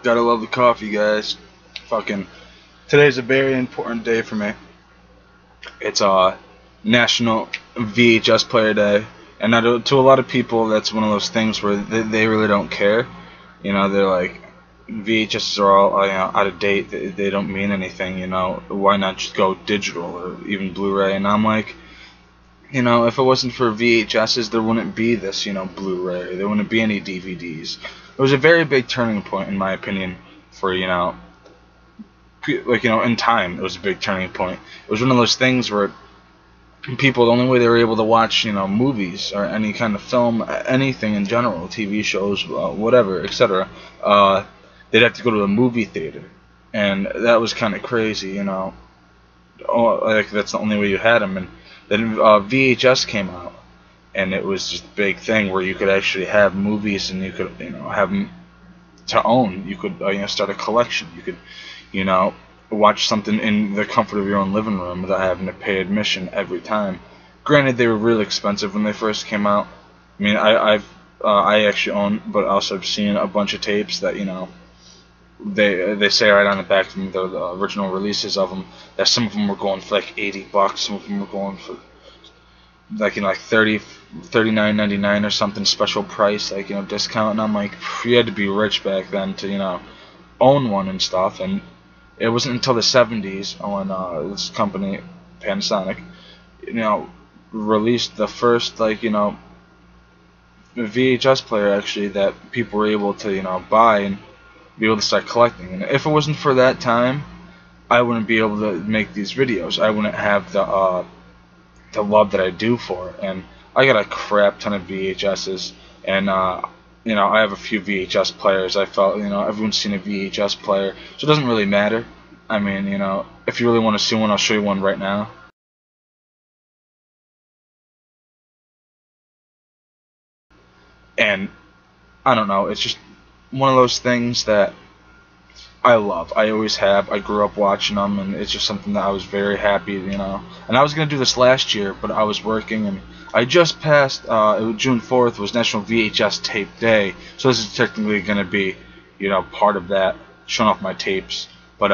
Gotta love the coffee, guys. Fucking today's a very important day for me. It's National VHS Player Day, and to a lot of people, that's one of those things where they really don't care. You know, they're like, VHS are all out of date. They don't mean anything. You know, why not just go digital or even Blu-ray? And I'm like, you know, if it wasn't for VHSs, there wouldn't be this, Blu-ray. There wouldn't be any DVDs. It was a very big turning point, in my opinion, for, in time, it was a big turning point. It was one of those things where people, the only way they were able to watch, movies or any kind of film, anything in general, TV shows, whatever, etc., they'd have to go to a movie theater. And that was kind of crazy, like, that's the only way you had them. And then VHS came out, and it was just a big thing where you could actually have movies, and you could, have them to own. You could, start a collection. You could, watch something in the comfort of your own living room without having to pay admission every time. Granted, they were really expensive when they first came out. I mean, I actually own, but also I've seen a bunch of tapes that, they say right on the back from the original releases of them that some of them were going for like $80, some of them were going for like $39.99 or something, special price, like, discount. And I'm like, you had to be rich back then to own one and stuff. And it wasn't until the 70s when this company, Panasonic, released the first VHS player actually that people were able to buy and be able to start collecting. And if it wasn't for that time, I wouldn't be able to make these videos. I wouldn't have the love that I do for it. And I got a crap ton of VHSs, and I have a few VHS players. I felt, everyone's seen a VHS player, so it doesn't really matter. I mean, if you really want to see one, I'll show you one right now. And I don't know, it's just one of those things that I love. I always have. I grew up watching them, and it's just something that I was very happy, And I was going to do this last year, but I was working, and I just passed, June 4th was National VHS Tape Day, so this is technically going to be, part of that, showing off my tapes. But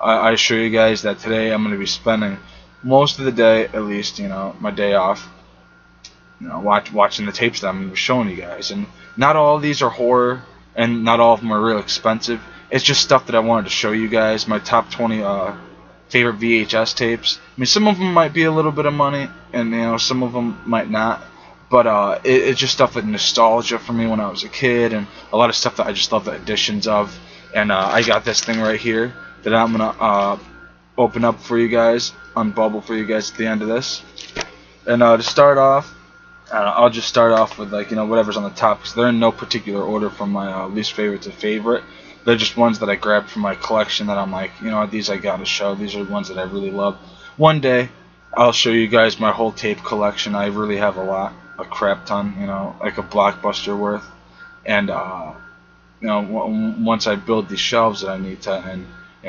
I assure you guys that today I'm going to be spending most of the day, at least, my day off, watching the tapes that I'm going to be showing you guys. And not all of these are horror, and not all of them are real expensive. It's just stuff that I wanted to show you guys. My top 20 favorite VHS tapes. I mean, some of them might be a little bit of money, and some of them might not. But it's just stuff like nostalgia for me when I was a kid, and a lot of stuff that I just love the editions of. And I got this thing right here that I'm gonna open up for you guys, unbubble for you guys at the end of this. And to start off, I'll just start off with whatever's on the top, because they're in no particular order from my least favorite to favorite. They're just ones that I grabbed from my collection that I'm like, these I gotta show. These are the ones that I really love. One day, I'll show you guys my whole tape collection. I really have a crap ton, like a blockbuster worth. And once I build these shelves that I need to, and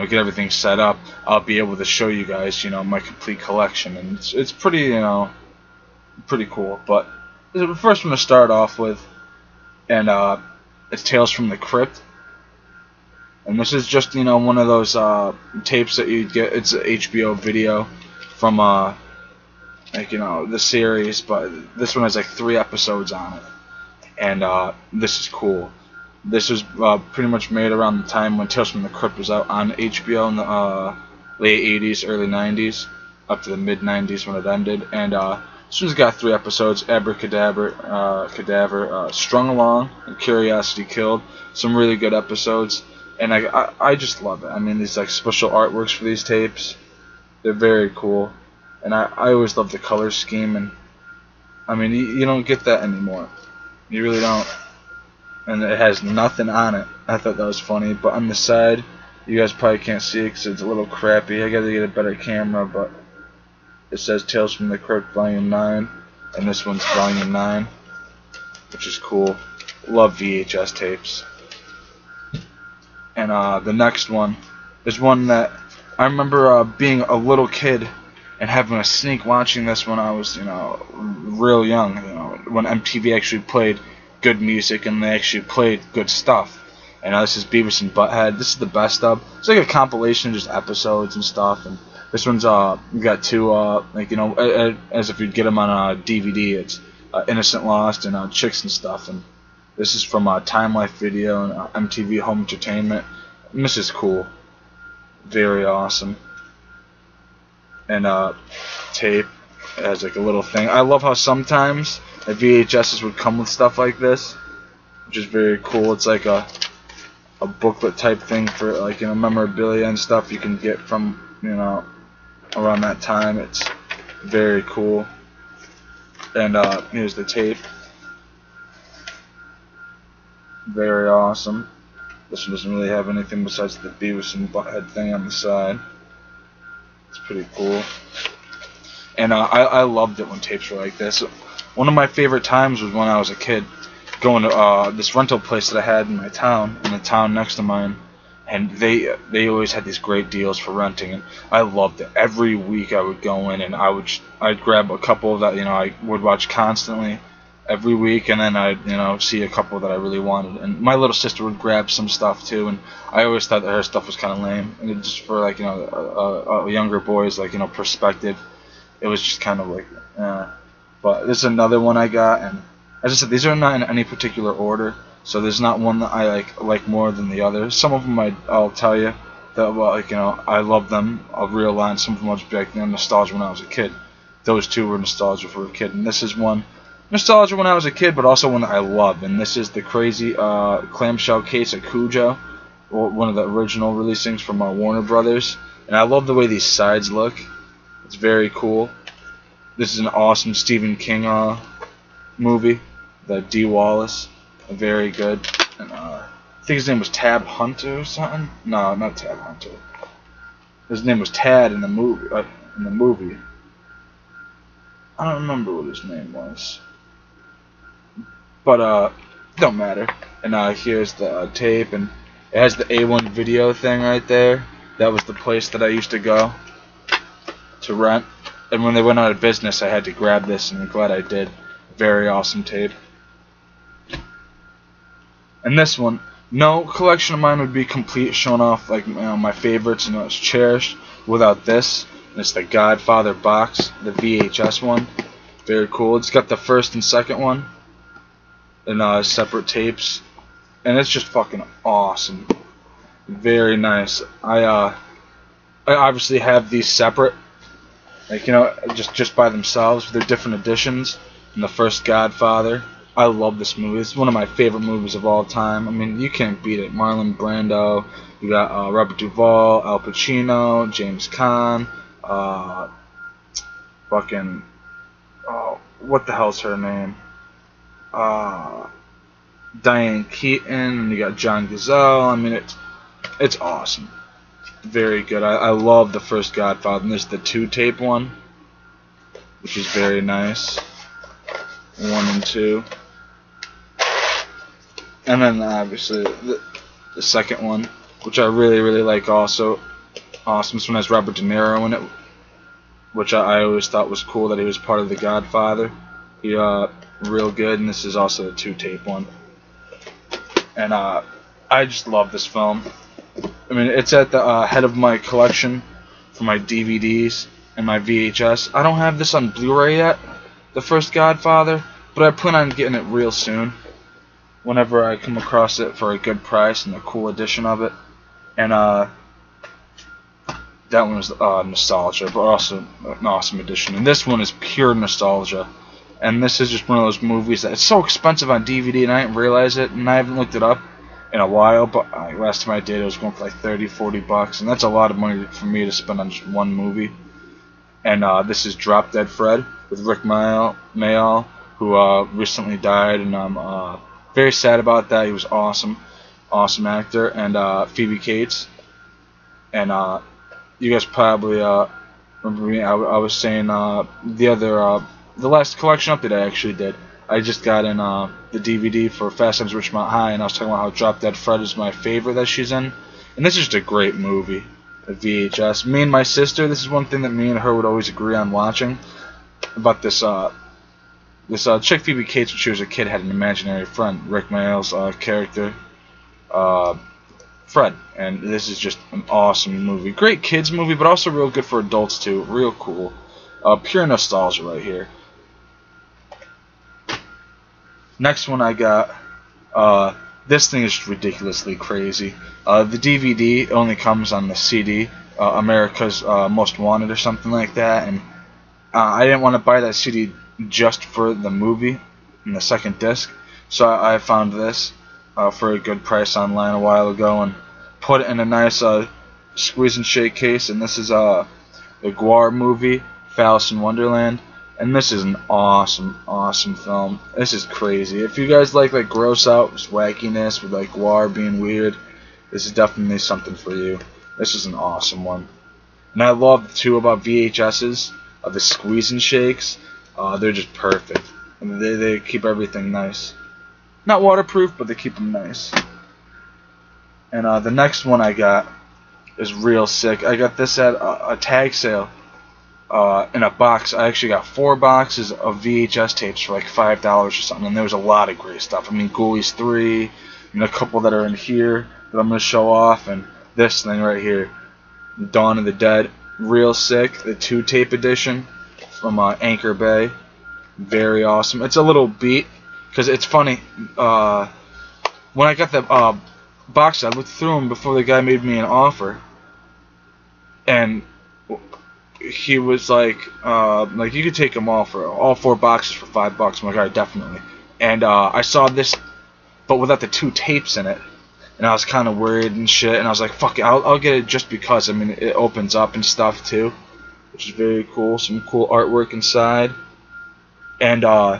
get everything set up, I'll be able to show you guys, my complete collection. And it's pretty, pretty cool. But the first one to start off with, and it's Tales from the Crypt. And this is just, one of those tapes that you'd get. It's an HBO video from, the series, but this one has like 3 episodes on it. And this is cool. This was pretty much made around the time when Tales from the Crypt was out on HBO in the late 80s, early 90s, up to the mid 90s when it ended. And this one's got 3 episodes: Abracadabra, Cadaver, Strung Along, and Curiosity Killed. Some really good episodes. And I just love it. I mean, these special artworks for these tapes, they're very cool. And I always love the color scheme. And I mean, you don't get that anymore. You really don't. And it has nothing on it. I thought that was funny. But on the side, you guys probably can't see it because it's a little crappy. I gotta get a better camera. But it says Tales from the Crypt Volume 9. And this one's Volume 9, which is cool. Love VHS tapes. And the next one is one that I remember being a little kid and having a sneak watching this when I was, real young. When MTV actually played good music and they actually played good stuff. And this is Beavis and Butthead. This is the best of. It's like a compilation of just episodes and stuff. And this one's you got two like, you know, as if you'd get them on a DVD. It's Innocent Lost and Chicks and Stuff. And this is from Time Life Video and MTV Home Entertainment. And this is cool. Very awesome. And tape. It has like a little thing. I love how sometimes the VHSs would come with stuff like this, which is very cool. It's like a booklet type thing for, like, you know, memorabilia and stuff you can get from, you know, around that time. It's very cool. And here's the tape. Very awesome. This one doesn't really have anything besides the Beavis and Butthead thing on the side. It's pretty cool. And I loved it when tapes were like this. One of my favorite times was when I was a kid, going to this rental place that I had in my town, in the town next to mine, and they always had these great deals for renting, and I loved it. Every week I would go in and I'd grab a couple that, you know, I would watch constantly every week, and then I'd, you know, see a couple that I really wanted. And my little sister would grab some stuff too, and I always thought that her stuff was kind of lame, and it just for, like, you know, a younger boy's, like, you know, perspective, it was just kind of like, but this is another one I got, and as I said, these are not in any particular order, so there's not one that I like more than the other. Some of them I'll tell you that, well, like, you know, I love them. I'll realize some of them I'll just be like, you know, nostalgia when I was a kid. Those two were nostalgia for a kid, and this is one nostalgia when I was a kid, but also one that I love. And this is the crazy clamshell case of Cujo, one of the original releasings from Warner Brothers. And I love the way these sides look. It's very cool. This is an awesome Stephen King movie, the D. Wallace. Very good. And I think his name was Tab Hunter or something. No, not Tab Hunter. His name was Tad in the movie. I don't remember what his name was. But don't matter. And here's the tape, and it has the A1 video thing right there. That was the place that I used to go to rent. And when they went out of business, I had to grab this, and I'm glad I did. Very awesome tape. And this one, no collection of mine would be complete showing off, like, you know, my favorites, and it's Cherished, without this. And it's the Godfather box, the VHS one. Very cool. It's got the first and second one, and separate tapes, and it's just fucking awesome. Very nice. I obviously have these separate, like, you know, just by themselves. They're different editions. And the first Godfather. I love this movie. It's one of my favorite movies of all time. I mean, you can't beat it. Marlon Brando. You got Robert Duvall, Al Pacino, James Caan, fucking, what the hell's her name? Diane Keaton, and you got John Gazelle. I mean, it's awesome. Very good. I love the first Godfather. And this is the 2-tape one, which is very nice. 1 and 2. And then obviously the second one, which I really like also. Awesome. This one has Robert De Niro in it, which I always thought was cool that he was part of the Godfather. He real good. And this is also a 2-tape one. And I just love this film. I mean, it's at the head of my collection for my DVDs and my VHS. I don't have this on Blu-ray yet, the first Godfather, but I plan on getting it real soon whenever I come across it for a good price and a cool edition of it. And that one was nostalgia, but also an awesome edition. And this one is pure nostalgia. And this is just one of those movies that it's so expensive on DVD, and I didn't realize it, and I haven't looked it up in a while, but last time I did, it was going for like $30-40, and that's a lot of money for me to spend on just one movie. And this is Drop Dead Fred with Rick Mayall, who recently died, and I'm very sad about that. He was awesome actor. And Phoebe Cates. And you guys probably remember me. I was saying the last collection update I actually did, I just got in the DVD for Fast Times at Ridgemont High, and I was talking about how Drop Dead Fred is my favorite that she's in. And this is just a great movie, a VHS. Me and my sister, this is one thing that me and her would always agree on watching, about this chick Phoebe Cates when she was a kid had an imaginary friend. Rick Mayall's character Fred, and this is just an awesome movie. Great kids movie, but also real good for adults too. Real cool. Pure nostalgia right here. Next one I got. This thing is ridiculously crazy. The DVD only comes on the CD, America's Most Wanted or something like that, and I didn't want to buy that CD just for the movie and the second disc, so I found this for a good price online a while ago and put it in a nice squeeze and shake case. And this is the Guar movie, Alice in Wonderland, and this is an awesome film. This is crazy. If you guys like gross out wackiness with Guar being weird, this is definitely something for you. This is an awesome one. And I love too about VHSs, the squeeze and shakes. They're just perfect. I mean, they keep everything nice. Not waterproof, but they keep them nice. And the next one I got is real sick. I got this at a tag sale in a box. I actually got 4 boxes of VHS tapes for like $5 or something. And there was a lot of great stuff. I mean, Ghoulies 3, and a couple that are in here that I'm going to show off. And this thing right here, Dawn of the Dead. Real sick. The 2-tape edition from Anchor Bay. Very awesome. It's a little beat. Because it's funny, when I got the box, I looked through them before the guy made me an offer, and he was like you could take them all for all 4 boxes for $5. I'm like, alright, definitely. And I saw this, but without the 2 tapes in it, and I was kind of worried and shit, and I was like, fuck it, I'll get it just because. I mean, it opens up and stuff too, which is very cool. Some cool artwork inside, and I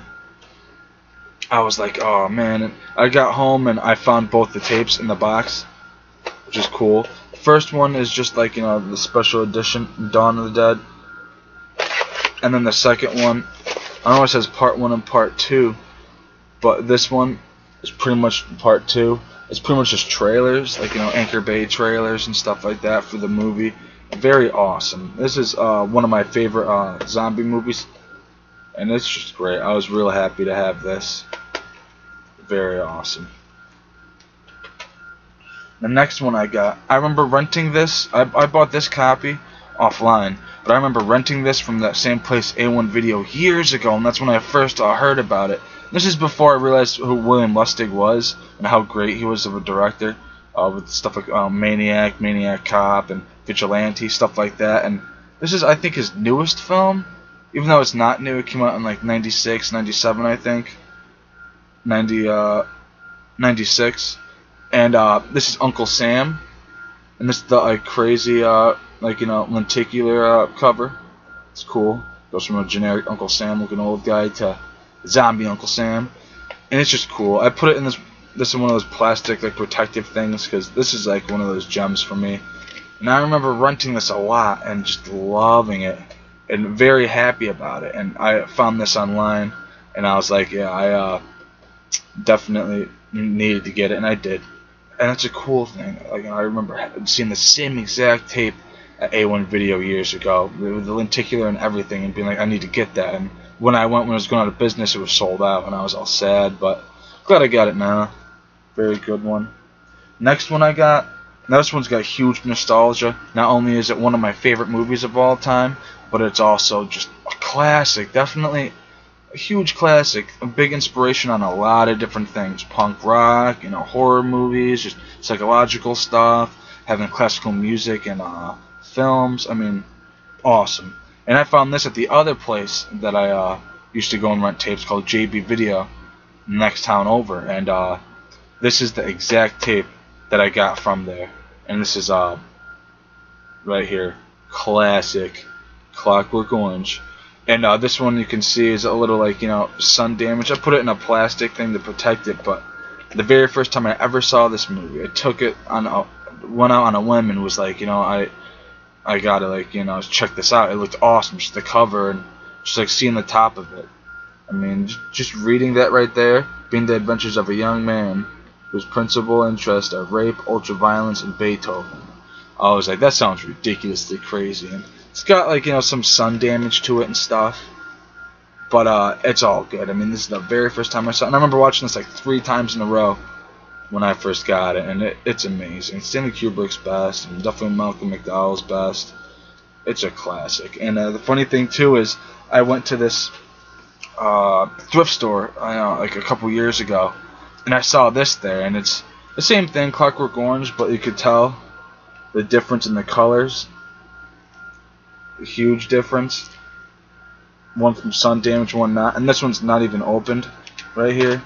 was like, oh man. And I got home and I found both the tapes in the box, which is cool. The first one is just the special edition, Dawn of the Dead. And then the second one, I know it says part 1 and part 2, but this one is pretty much part 2. It's pretty much just trailers, Anchor Bay trailers and stuff like that for the movie. Very awesome. This is one of my favorite zombie movies, and it's just great. I was real happy to have this. Very awesome. The next one I got, I remember renting this. I bought this copy offline, but I remember renting this from that same place, A1 Video, years ago, and that's when I first heard about it. This is before I realized who William Lustig was and how great he was of a director, with stuff like Maniac, Maniac Cop, and Vigilante, stuff like that. And this is, I think, his newest film, even though it's not new. It came out in 96, 97, I think. 96, and this is Uncle Sam, and this is the crazy lenticular cover. It's cool. Goes from a generic Uncle Sam looking old guy to zombie Uncle Sam, and it's just cool. I put it in this is one of those plastic protective things, because this is one of those gems for me. And I remember renting this a lot and just loving it and very happy about it. And I found this online and I was like, yeah, I definitely needed to get it, and I did. And it's a cool thing. I remember seeing the same exact tape at A1 Video years ago with the lenticular and everything, and being like, I need to get that. And when I was going out of business, it was sold out, and I was all sad. But glad I got it now. Very good one. Next one I got. Now this one's got huge nostalgia. Not only is it one of my favorite movies of all time, but it's also just a classic. Definitely a huge classic, a big inspiration on a lot of different things. Punk rock, horror movies, just psychological stuff, having classical music and films. I mean, awesome. And I found this at the other place that I used to go and rent tapes, called JB Video, next town over. And this is the exact tape that I got from there. And this is right here, classic Clockwork Orange. And this one you can see is a little sun damage. I put it in a plastic thing to protect it, but the very first time I ever saw this movie, I took it went out on a whim and was like, I gotta check this out. It looked awesome, just the cover and just seeing the top of it. I mean, just reading that right there, being the adventures of a young man whose principal interests are rape, ultraviolence, and Beethoven. I was like, that sounds ridiculously crazy. And it's got some sun damage to it and stuff, but it's all good. I mean, this is the very first time I saw it, and I remember watching this 3 times in a row. when I first got it, and it's amazing. Stanley Kubrick's best, and definitely Malcolm McDowell's best. It's a classic. And the funny thing too is, I went to this thrift store, like a couple years ago, and I saw this there, and it's the same thing, Clockwork Orange, but you could tell the difference in the colors. A huge difference. One from sun damage, one not, and this one's not even opened right here.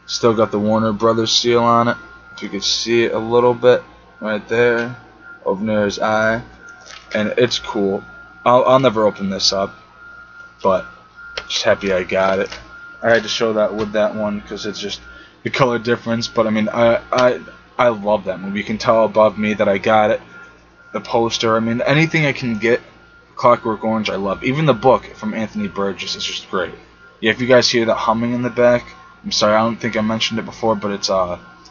Still got the Warner Brothers seal on it. If you could see it a little bit right there, over near his eye, and it's cool. I'll never open this up, but just happy I got it. I had to show that with that one because it's just the color difference. But I mean, I love that movie. You can tell above me that I got it. The poster. I mean, anything I can get. Clockwork Orange, I love. Even the book from Anthony Burgess is just great. Yeah, if you guys hear that humming in the back, I'm sorry, I don't think I mentioned it before, but it's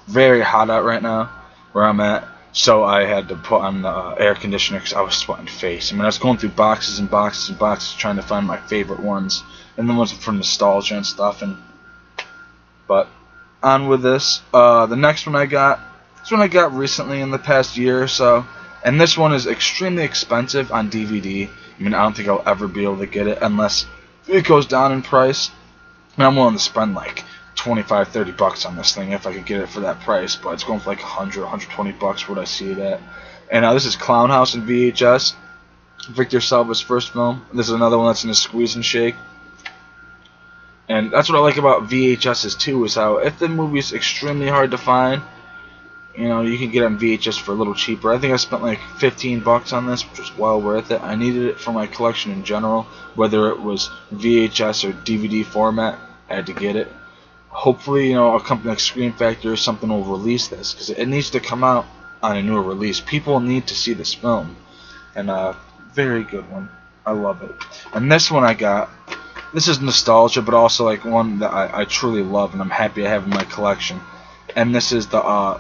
very hot out right now where I'm at. So I had to put on the air conditioner because I was sweating face. I mean, I was going through boxes and boxes and boxes trying to find my favorite ones, and the ones for nostalgia and stuff. But on with this. The next one I got, this one I got recently in the past year or so. And this one is extremely expensive on DVD. I mean, I don't think I'll ever be able to get it unless it goes down in price. And I'm willing to spend like 25, 30 bucks on this thing if I could get it for that price. But it's going for like 100, 120 bucks would I see it at. And this is Clown House in VHS. Victor Salva's first film. This is another one that's in a squeeze and shake. And that's what I like about VHSs too, is how if the movie's extremely hard to find, you know, you can get it on VHS for a little cheaper. I think I spent like 15 bucks on this, which was well worth it. I needed it for my collection in general, whether it was VHS or DVD format. I had to get it. Hopefully, you know, a company like Screen Factory or something will release this, because it needs to come out on a newer release. People need to see this film, and very good one. I love it. And this one I got. This is nostalgia, but also like one that I truly love, and I'm happy I have in my collection. And this is the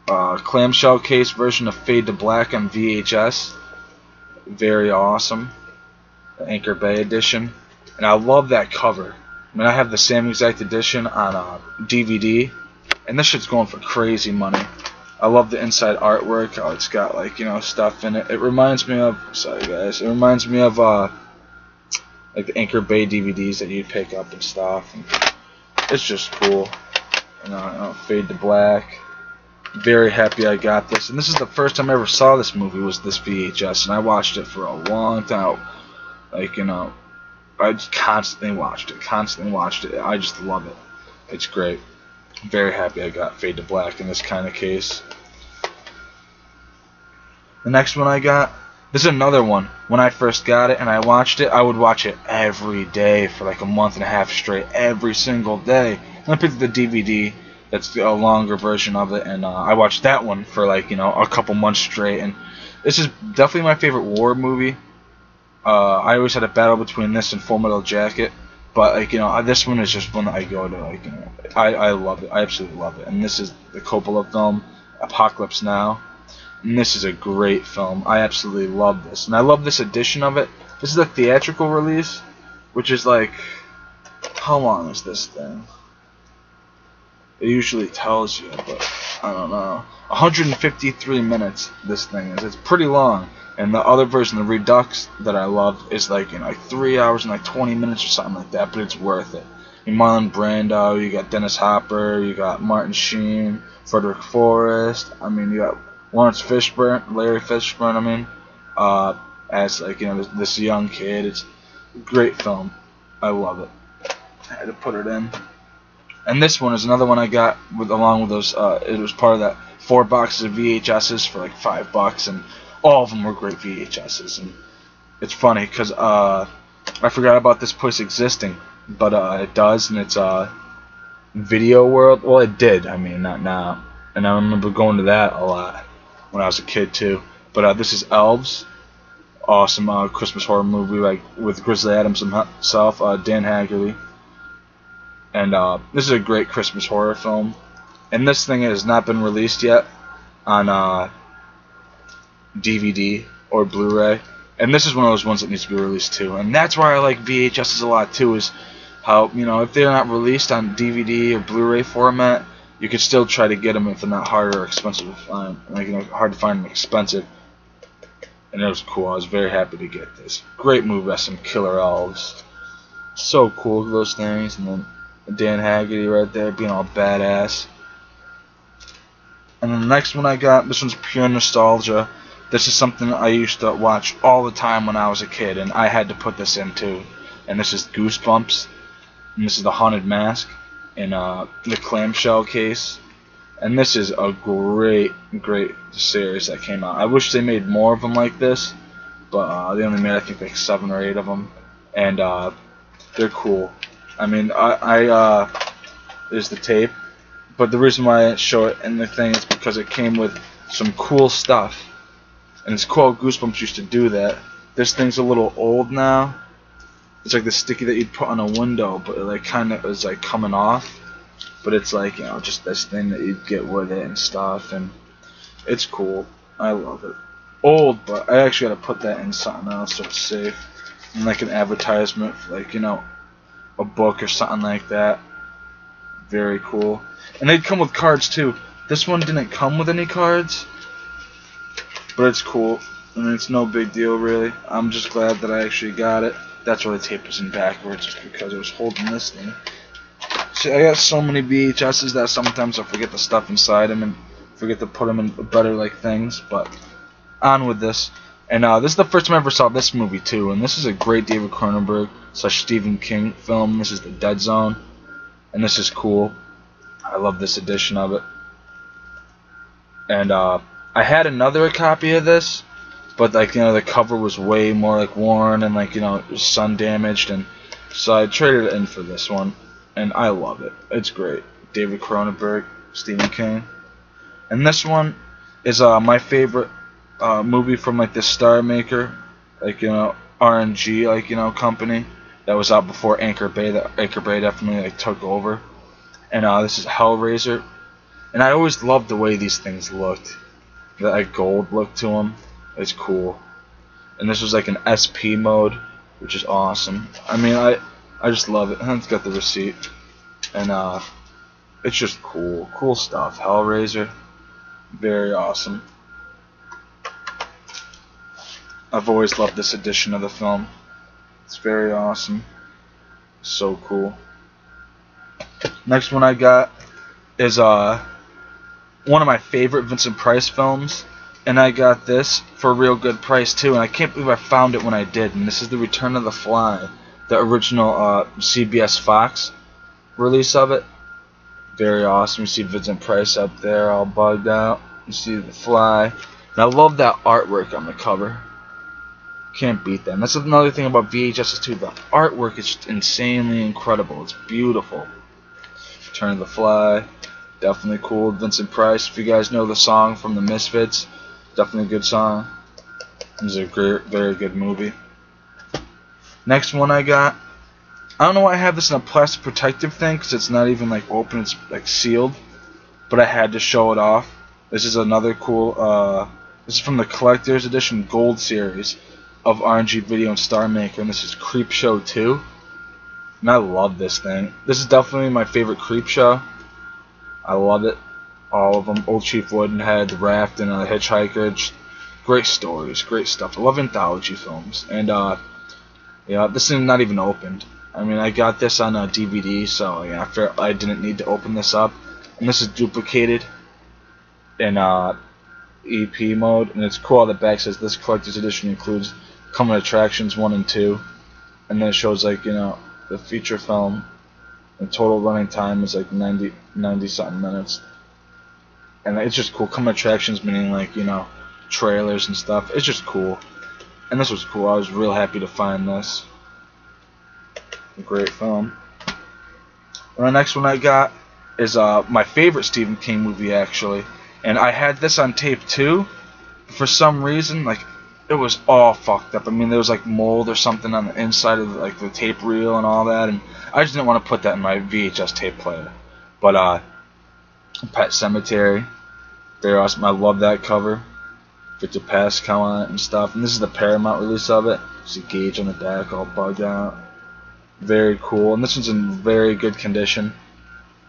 clamshell case version of Fade to Black on VHS. Very awesome. The Anchor Bay edition. And I love that cover. I mean, I have the same exact edition on DVD, and this shit's going for crazy money. I love the inside artwork, how it's got, like, you know, stuff in it. It reminds me of, sorry guys, it reminds me of like the Anchor Bay DVDs that you'd pick up and stuff. And it's just cool. You know, Fade to Black. Very happy I got this, and this is the first time I ever saw this movie, was this VHS, and I watched it for a long time. Like, you know, I just constantly watched it. I just love it. It's great. Very happy I got Fade to Black in this kind of case. The next one I got, this is another one. When I first got it and I watched it, I would watch it every day for like a month and a half straight, every single day. And I picked up the DVD. That's a longer version of it, and I watched that one for like, you know, a couple months straight. And this is definitely my favorite war movie. I always had a battle between this and Full Metal Jacket, but like, you know, this one is just one that I go to. Like, you know, I love it. I absolutely love it. And this is the Coppola film, Apocalypse Now. And this is a great film. I absolutely love this, and I love this edition of it. This is the theatrical release, which is like, how long is this thing? It usually tells you, but I don't know. 153 minutes this thing is. It's pretty long. And the other version, the Redux, that I love is like, you know, like 3 hours and like 20 minutes or something like that, but it's worth it. You Marlon Brando, you got Dennis Hopper, you got Martin Sheen, Frederick Forrest. I mean, you got Lawrence Fishburne, Larry Fishburne. I mean, as like, you know, this young kid. It's a great film. I love it. I had to put it in. And this one is another one I got along with those. It was part of that 4 boxes of VHSs for like $5, and all of them were great VHSs. And it's funny because I forgot about this place existing, but it does, and it's Video World. Well, it did. I mean, not now. And I remember going to that a lot when I was a kid too. But this is Elves, awesome Christmas horror movie, like with Grizzly Adams himself, Dan Haggerty. And this is a great Christmas horror film. And this thing has not been released yet on DVD or Blu-ray. And this is one of those ones that needs to be released too. And that's why I like VHSs a lot too, is how, you know, if they're not released on DVD or Blu-ray format, you could still try to get them if they're not hard or expensive to find. Like, hard to find and expensive. And it was cool. I was very happy to get this. Great movie by some killer elves. So cool, those things. And then Dan Haggerty right there being all badass. And then the next one I got, this one's pure nostalgia. This is something I used to watch all the time when I was a kid, and I had to put this in too. And this is Goosebumps. And this is the Haunted Mask in the clamshell case. And this is a great series that came out. I wish they made more of them like this, but they only made, I think, like 7 or 8 of them. And they're cool. I mean, there's the tape. But the reason why I show it in the thing is because it came with some cool stuff. And it's cool how Goosebumps used to do that. This thing's a little old now. It's like the sticky that you'd put on a window, but it like kind of is like coming off. But it's like, just this thing that you'd get with it and stuff, and it's cool. I love it. Old, but I actually got to put that in something else so it's safe. And like an advertisement for like, a book or something like that. Very cool. And they'd come with cards too. This one didn't come with any cards, but it's cool. I mean, it's no big deal really. I'm just glad that I actually got it. That's why the tape was in backwards, just because I was holding this thing. See, I got so many VHSs that sometimes I forget the stuff inside them and forget to put them in better like things. But on with this. And this is the first time I ever saw this movie too. And this is a great David Cronenberg / Stephen King film. This is The Dead Zone, and this is cool. I love this edition of it. And I had another copy of this, but like the cover was way more like worn and like it was sun damaged, and so I traded it in for this one. And I love it. It's great. David Cronenberg, Stephen King. And this one is my favorite movie from like this Star Maker, like RNG, like company that was out before Anchor Bay. That Anchor Bay definitely like took over. And this is Hellraiser. And I always loved the way these things looked. That like gold look to them. It's cool. And this was like an SP mode, which is awesome. I mean, I just love it. And it's got the receipt. And it's just cool. Cool stuff. Hellraiser. Very awesome. I've always loved this edition of the film. It's very awesome. So cool. Next one I got is one of my favorite Vincent Price films. And I got this for a real good price too. And I can't believe I found it when I did. And this is The Return of the Fly. The original CBS Fox release of it. Very awesome. You see Vincent Price up there all bugged out. You see the fly. And I love that artwork on the cover. Can't beat that. And that's another thing about VHS too. The artwork is just insanely incredible. It's beautiful. Return of the Fly. Definitely cool. Vincent Price. If you guys know the song from the Misfits, definitely a good song. This is a very good movie. Next one I got, I don't know why I have this in a plastic protective thing, because it's not even like open, it's like sealed, but I had to show it off. This is another cool, this is from the Collector's Edition Gold Series of RNG Video and Star Maker, and this is Creepshow 2, and I love this thing. This is definitely my favorite Creepshow. I love it. All of them. Old Chief Woodenhead, The Raft, and Hitchhiker. Just great stories, great stuff. I love anthology films. And yeah, this is not even opened. I mean, I got this on a DVD, so yeah, I didn't need to open this up. And this is duplicated in EP mode, and it's cool. The back says this collector's edition includes coming attractions 1 and 2, and then it shows like the feature film. The total running time is like 90 something minutes, and it's just cool. Coming attractions meaning like trailers and stuff. It's just cool. And this was cool. I was real happy to find this. A great film. And the next one I got is my favorite Stephen King movie actually. And I had this on tape too. For some reason, like it was all fucked up. I mean, there was like mold or something on the inside of like the tape reel and all that. And I just didn't want to put that in my VHS tape player. But Pet Sematary. Very awesome. I love that cover. Victor Pascal on it and stuff. And this is the Paramount release of it. See Gage on the back all bugged out. Very cool. And this one's in very good condition.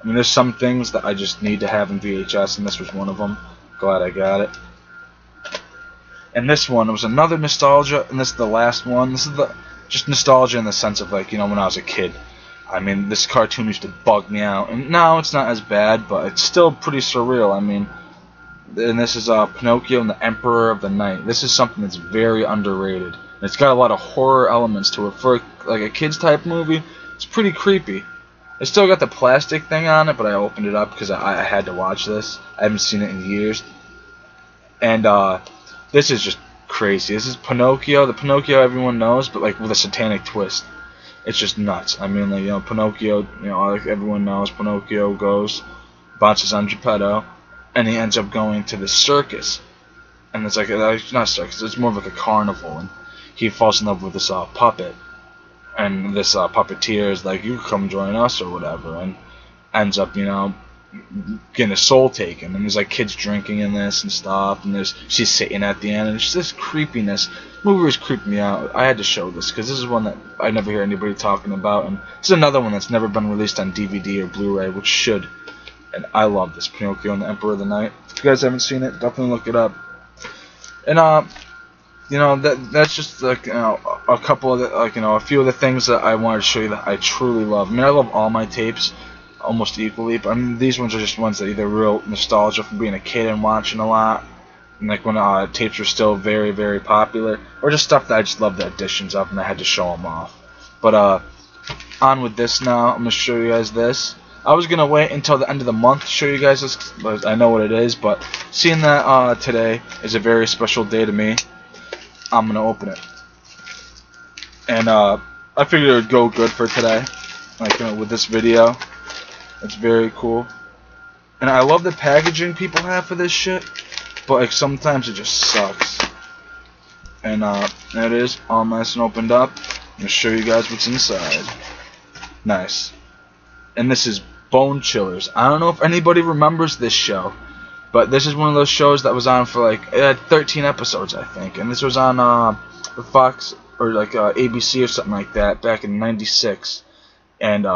I mean, there's some things that I just need to have in VHS, and this was one of them. Glad I got it. And this one was another nostalgia, and this is the last one. This is just nostalgia in the sense of, like, you know, when I was a kid. I mean, this cartoon used to bug me out, and now it's not as bad, but it's still pretty surreal. I mean, and this is Pinocchio and the Emperor of the Night. This is something that's very underrated. And it's got a lot of horror elements to it. For like a kids type movie, it's pretty creepy. It's still got the plastic thing on it, but I opened it up because I had to watch this. I haven't seen it in years. And this is just crazy. This is Pinocchio, the Pinocchio everyone knows, but like with a satanic twist. It's just nuts. I mean, like, you know, Pinocchio, you know, like everyone knows, Pinocchio bounces on Geppetto, and he ends up going to the circus. And it's like, not a circus, it's more of like a carnival, and he falls in love with this puppet. And this puppeteer is like, you come join us or whatever, and ends up, you know, getting his soul taken. And there's like kids drinking in this and stuff, and she's Satan at the end, and it's just this creepiness. The movie was creeping me out. I had to show this because this is one that I never hear anybody talking about, and this is another one that's never been released on DVD or Blu-ray, which should. And I love this, Pinocchio and the Emperor of the Night. If you guys haven't seen it, definitely look it up. And you know, that's just like, you know, a couple of the, like, you know, a few of the things that I wanted to show you that I truly love. I mean, I love all my tapes almost equally, but I mean, these ones are just ones that either real nostalgia from being a kid and watching a lot, and like when tapes were still very, very popular, or just stuff that I just love the editions of and I had to show them off. But on with this now. I'm gonna show you guys this. I was gonna wait until the end of the month to show you guys this, but I know what it is. But seeing that today is a very special day to me, I'm gonna open it, and I figured it would go good for today, like, you know, with this video. It's very cool, and I love the packaging people have for this shit, but like sometimes it just sucks. And there it is, all nice and opened up. I'm gonna show you guys what's inside. Nice. And this is Bone Chillers. I don't know if anybody remembers this show, but this is one of those shows that was on for like, it had 13 episodes, I think, and this was on Fox or like ABC or something like that back in '96, and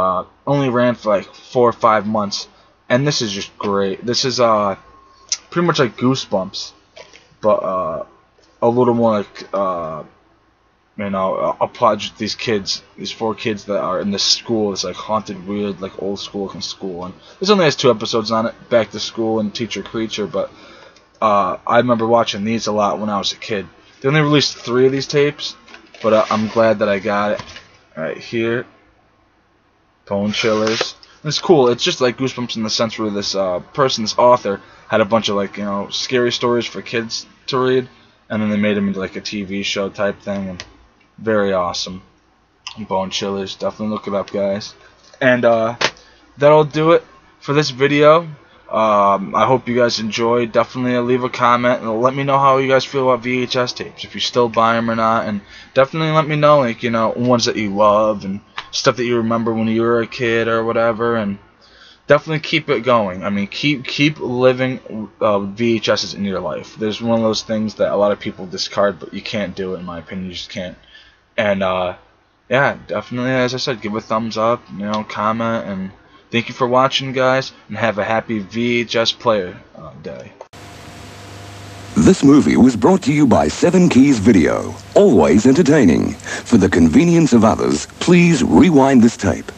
only ran for like 4 or 5 months. And this is just great. This is pretty much like Goosebumps, but a little more like you know, applaud these kids, these 4 kids that are in this school, this like haunted, weird, like old school looking school. And this only has 2 episodes on it, Back to School and Teacher Creature, but I remember watching these a lot when I was a kid. They only released 3 of these tapes, but I'm glad that I got it. Right here, Bone Chillers. And it's cool. It's just like Goosebumps in the sense where this person, this author, had a bunch of, like, you know, scary stories for kids to read, and then they made them into like a TV show type thing. And very awesome. Bone Chillers, definitely look it up, guys. And that'll do it for this video. I hope you guys enjoyed. Definitely leave a comment and let me know how you guys feel about VHS tapes, if you still buy them or not. And definitely let me know, like, you know, ones that you love and stuff that you remember when you were a kid or whatever. And definitely keep it going. I mean, keep living VHSs in your life. There's one of those things that a lot of people discard, but you can't do it, in my opinion. You just can't. And yeah, definitely, as I said, give a thumbs up, you know, comment, and thank you for watching, guys, and have a happy VHS player day. This movie was brought to you by 7 Keys Video. Always entertaining. For the convenience of others, please rewind this tape.